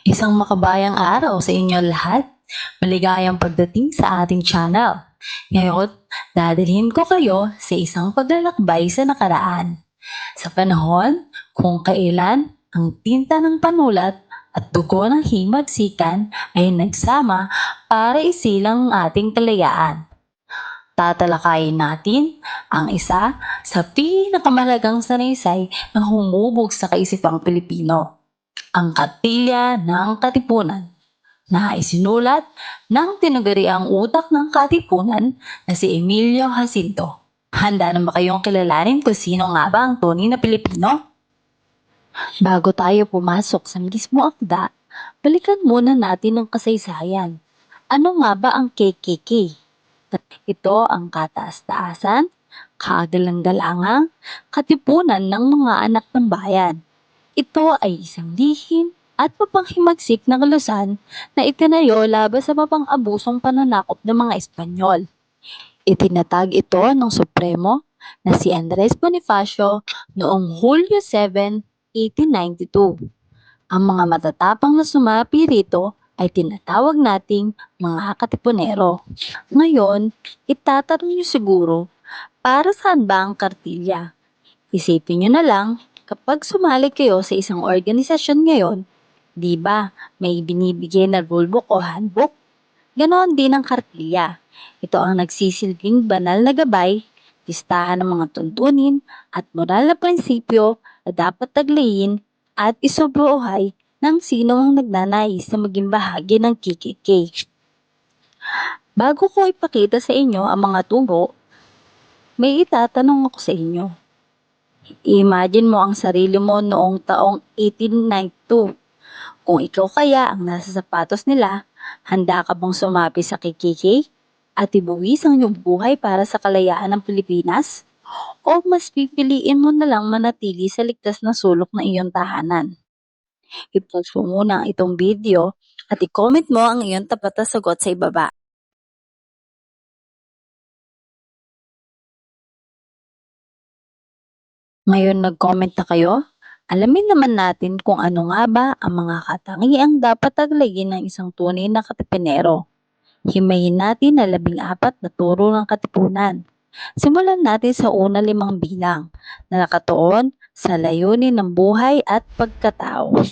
Isang makabayang araw sa inyo lahat. Maligayang pagdating sa ating channel. Ngayon, dadalhin ko kayo sa isang paglalakbay sa nakaraan. Sa panahon kung kailan ang tinta ng panulat at dugo ng himagsikan ay nagsama para isilang ang ating kalayaan. Tatalakayin natin ang isa sa pinakamalagang sanaysay na humubog sa kaisipang Pilipino, ang Katilya ng Katipunan, na isinulat ng tinaguriang utak ng Katipunan na si Emilio Jacinto. Handa na ba kayong kilalanin kung sino nga ba ang tunay na Pilipino? Bago tayo pumasok sa mismo akda, balikan muna natin ang kasaysayan. Ano nga ba ang KKK? Ito ang kataas-taasan, kagalang-galangang katipunan ng mga anak ng bayan. Ito ay isang lihim at mapanghimagsik na kilusan na itinayo laban sa mapang-abusong pananakop ng mga Espanyol. Itinatag ito ng Supremo na si Andres Bonifacio noong Hulyo 7, 1892. Ang mga matatapang na sumapi rito ay tinatawag nating mga katipunero. Ngayon, itatanong niyo siguro, para saan ba ang kartilya? Isipin niyo na lang, kapag sumali kayo sa isang organisasyon ngayon, di ba may binibigay na rulebook o handbook? Ganon din ang kartilya. Ito ang nagsisilbing banal na gabay, listahan ng mga tuntunin at moral na prinsipyo na dapat taglayin at isobuhay ng sino ang nagnanais na maging bahagi ng KKK. Bago ko ipakita sa inyo ang mga turo, may itatanong ako sa inyo. Imagine mo ang sarili mo noong taong 1892. Kung ikaw kaya ang nasa sapatos nila, handa ka bang sumapi sa KKK at ibuwis ang iyong buhay para sa kalayaan ng Pilipinas? O mas pipiliin mo na lang manatili sa ligtas na sulok ng iyong tahanan? I-pause mo muna itong video at i-comment mo ang iyong tapat na sagot sa ibaba. Ngayon nag-comment na kayo? Alamin naman natin kung ano nga ba ang mga katangiang dapat taglayin ng isang tunay na katipunero. Himayin natin na 14 na turo ng katipunan. Simulan natin sa una 5 bilang na nakatuon sa layunin ng buhay at pagkatao.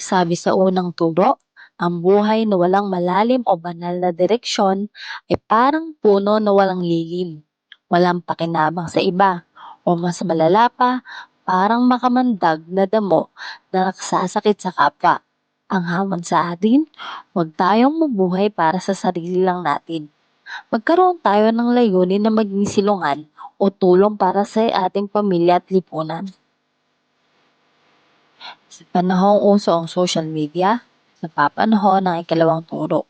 Sabi sa unang turo, ang buhay na walang malalim o banal na direksyon ay parang puno na walang lilim, walang pakinabang sa iba, o mas malala pa, parang makamandag na damo na nagsasakit sa kapwa. Ang hamon sa atin, huwag tayong mabuhay para sa sarili lang natin. Magkaroon tayo ng layunin na maging silungan o tulong para sa ating pamilya at lipunan. Sa panahong uso ang social media, napapanahon ang ikalawang turo.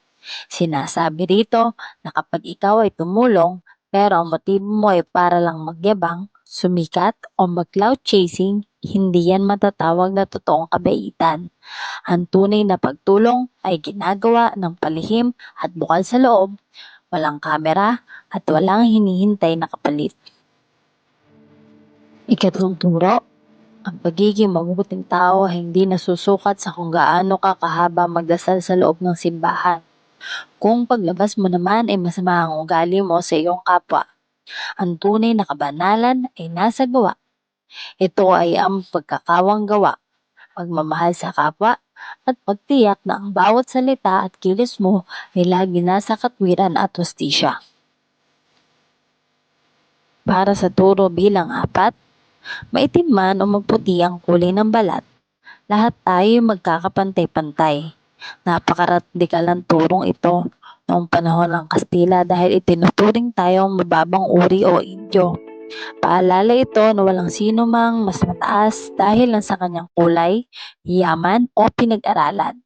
Sinasabi rito na kapag ikaw ay tumulong pero ang motibo mo ay para lang magyabang, sumikat o mag-cloud chasing, hindi yan matatawag na totoong kabaitan. Ang tunay na pagtulong ay ginagawa ng palihim at bukal sa loob, walang kamera at walang hinihintay na kapalit. Ikatlong turo, ang pagiging mabuting tao ay hindi nasusukat sa kung gaano ka kahaba magdasal sa loob ng simbahan. Kung paglabas mo naman ay masama ang ugali mo sa iyong kapwa, ang tunay na kabanalan ay nasa gawa. Ito ay ang pagkakawang gawa, pagmamahal sa kapwa, at pagtiyak na ang bawat salita at kilos mo ay lagi nasa katwiran at hustisya. Para sa turo bilang 4, maitim man o magputi ang kulay ng balat, lahat tayo magkakapantay-pantay. Napakaradikal ng turong ito noong panahon ng Kastila dahil itinuturing tayong mababang uri o Indyo. Paalala ito na walang sino mang mas mataas dahil lang sa kanyang kulay, yaman o pinag-aralan.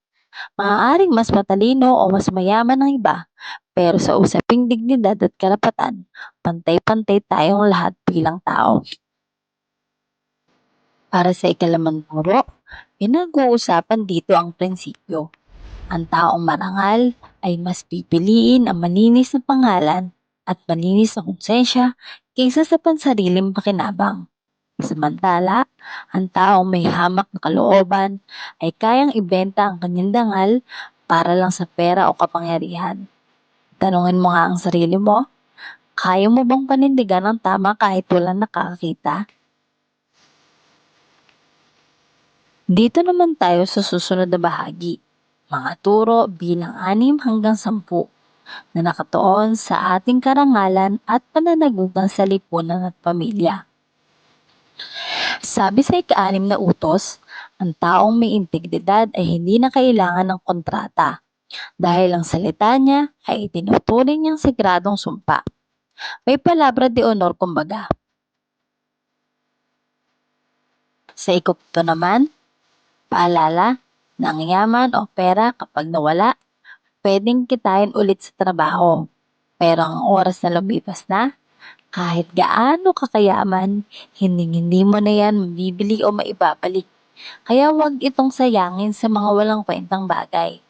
Maaaring mas matalino o mas mayaman ang iba, pero sa usaping dignidad at karapatan, pantay-pantay tayong lahat bilang tao. Para sa ikalimang turo, pinag-uusapan dito ang prinsipyo. Ang taong marangal ay mas pipiliin ang malinis na pangalan at malinis na konsensya kaysa sa pansariling pakinabang. Samantala, ang taong may hamak na kalooban ay kayang ibenta ang kanyang dangal para lang sa pera o kapangyarihan. Tanungin mo nga ang sarili mo, kaya mo bang panindigan ang tama kahit walang nakakakita? Dito naman tayo sa susunod na bahagi, mga turo bilang 6 hanggang 10 na nakatuon sa ating karangalan at pananagutan sa lipunan at pamilya. Sabi sa ika-6 na utos, ang taong may integridad ay hindi na kailangan ng kontrata dahil ang salita niya ay itinuturing niyang sigradong sumpa. May palabra de honor kumbaga. Sa ikapito naman, paalala na ang yaman o pera kapag nawala, pwedeng kitain ulit sa trabaho. Pero ang oras na lumipas na, kahit gaano kakayaman, hindi mo na yan mabibili o maibabalik. Kaya huwag itong sayangin sa mga walang kwentang bagay.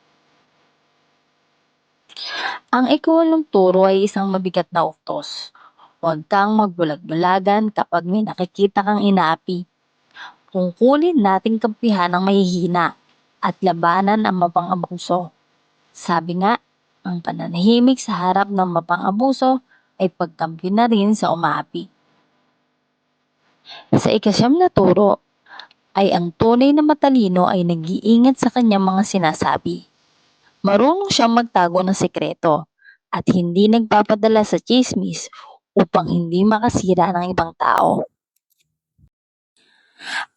Ang ika-8 turo ay isang mabigat na utos. Huwag kang magbulag-bulagan kapag may nakikita kang inaapi. Tungkulin nating kampihan ang mahihina at labanan ang mapang-abuso. Sabi nga, ang pananahimik sa harap ng mapang-abuso ay pagkampi na rin sa umaapi. Sa ika-9 na turo ay ang tunay na matalino ay nag-iingat sa kanyang mga sinasabi. Marunong siyang magtago ng sekreto at hindi nagpapadala sa chismis upang hindi makasira ng ibang tao.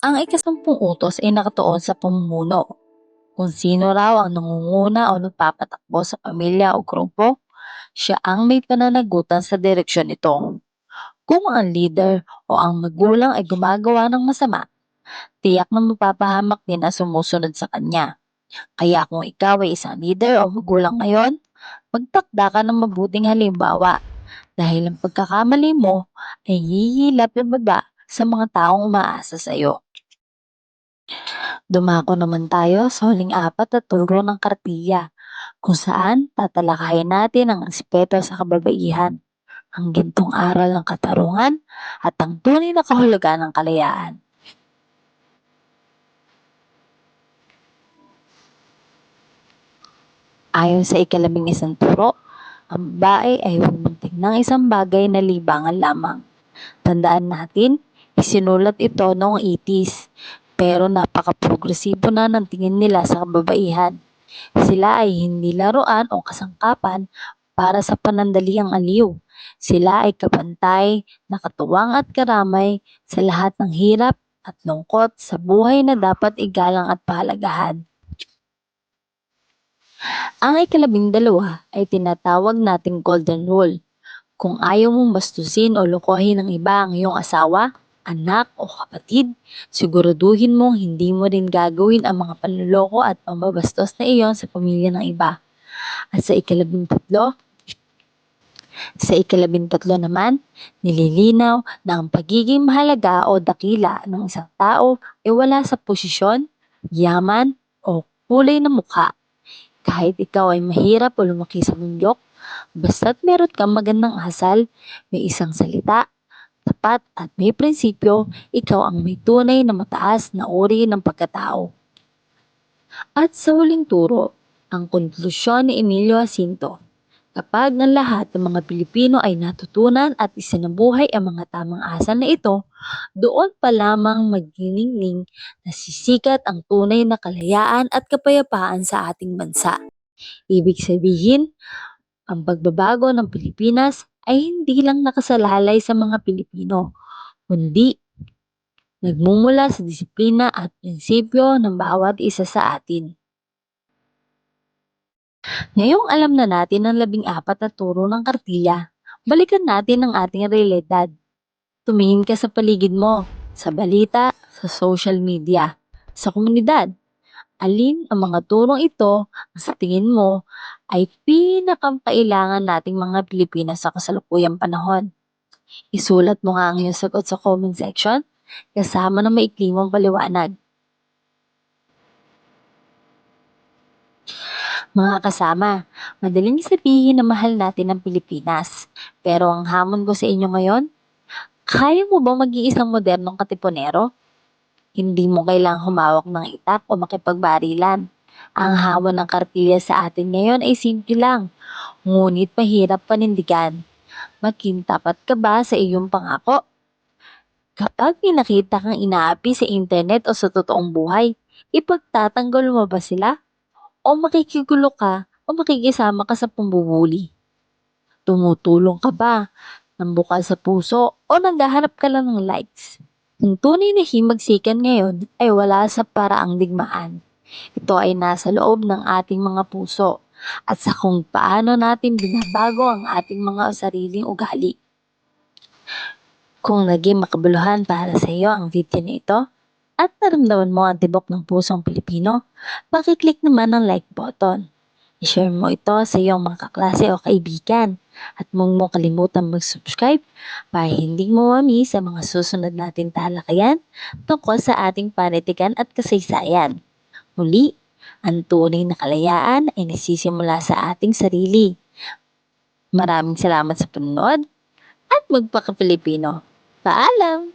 Ang ika-10 utos ay nakatuon sa pamumuno. Kung sino raw ang nangunguna o nagpapatakbo sa pamilya o grupo, siya ang may pananagutan sa direksyon nito. Kung ang leader o ang magulang ay gumagawa ng masama, tiyak na mapapahamak din ang sumusunod sa kanya. Kaya kung ikaw ay isang leader o magulang ngayon, magtakda ka ng mabuting halimbawa dahil ang pagkakamali mo ay hihilap yung baba sa mga taong umaasa sa iyo. Dumako naman tayo sa huling 4 na turo ng kartilya kung saan tatalakayin natin ang aspeto sa kababaihan, ang gintong aral ng katarungan at ang tunay na kahulugan ng kalayaan. Ayon sa ika-11 turo, ang babae ay huwag munting ng isang bagay na libangan lamang. Tandaan natin, isinulat ito noong 80s, pero napaka-progresibo na ng tingin nila sa kababaihan. Sila ay hindi laruan o kasangkapan para sa panandaliang aliw. Sila ay kabantay, nakatuwang at karamay sa lahat ng hirap at lungkot sa buhay na dapat igalang at pahalagahan. Ang ika-12 ay tinatawag nating golden rule. Kung ayaw mong bastusin o lokohin ng iba ang iyong asawa, anak o kapatid, siguraduhin mong hindi mo rin gagawin ang mga panloloko at pambabastos na iyon sa pamilya ng iba. At sa ika-13 naman, nililinaw na ang pagiging mahalaga o dakila ng isang tao ay wala sa posisyon, yaman o kulay ng mukha. Kahit ikaw ay mahirap o lumaki sa bundok, basta't meron kang magandang asal, may isang salita, tapat at may prinsipyo, ikaw ang may tunay na mataas na uri ng pagkatao. At sa huling turo, ang konklusyon ni Emilio Jacinto, kapag ang lahat ng mga Pilipino ay natutunan at isinabuhay ang mga tamang asal na ito, doon pa lamang magniningning na sisikat ang tunay na kalayaan at kapayapaan sa ating bansa. Ibig sabihin, ang pagbabago ng Pilipinas ay hindi lang nakasalalay sa mga Pilipino, kundi nagmumula sa disiplina at prinsipyo ng bawat isa sa atin. Ngayong alam na natin ang 14 na turo ng kartilya, balikan natin ang ating realidad. Tumingin ka sa paligid mo, sa balita, sa social media, sa komunidad. Alin ang mga turong ito ang sa tingin mo ay pinakakailangan nating mga Pilipinas sa kasalukuyang panahon? Isulat mo nga ang iyong sagot sa comment section kasama ng maikli mong paliwanag. Mga kasama, madaling sabihin na mahal natin ang Pilipinas. Pero ang hamon ko sa inyo ngayon, Kaya mo bang maging isang modernong katipunero? Hindi mo kailangang humawak ng itak o makipagbarilan. Ang hamon ng kartilya sa atin ngayon ay simple lang, ngunit mahirap panindigan. Maging tapat ka ba sa iyong pangako? Kapag may nakita kang inaapi sa internet o sa totoong buhay, ipagtatanggol mo ba sila? O makikigulo ka o makikisama ka sa pambubuli? Tumutulong ka ba ng bukal sa puso o naghahanap ka lang ng likes? Ang tunay na himagsikan ngayon ay wala sa paraang digmaan. Ito ay nasa loob ng ating mga puso at sa kung paano natin binabago ang ating mga sariling ugali. Kung naging makabuluhan para sa iyo ang video na ito at naramdaman mo ang tibok ng pusong Pilipino, pakiclick naman ang like button. I-share mo ito sa iyong mga kaklase o kaibigan at huwag mo kalimutan mag-subscribe para hindi mo ma-miss ang mga susunod natin talakayan tungkol sa ating panitikan at kasaysayan. Muli, ang tunay na kalayaan ay nagsisimula sa ating sarili. Maraming salamat sa panonood at magpaka-Pilipino. Paalam!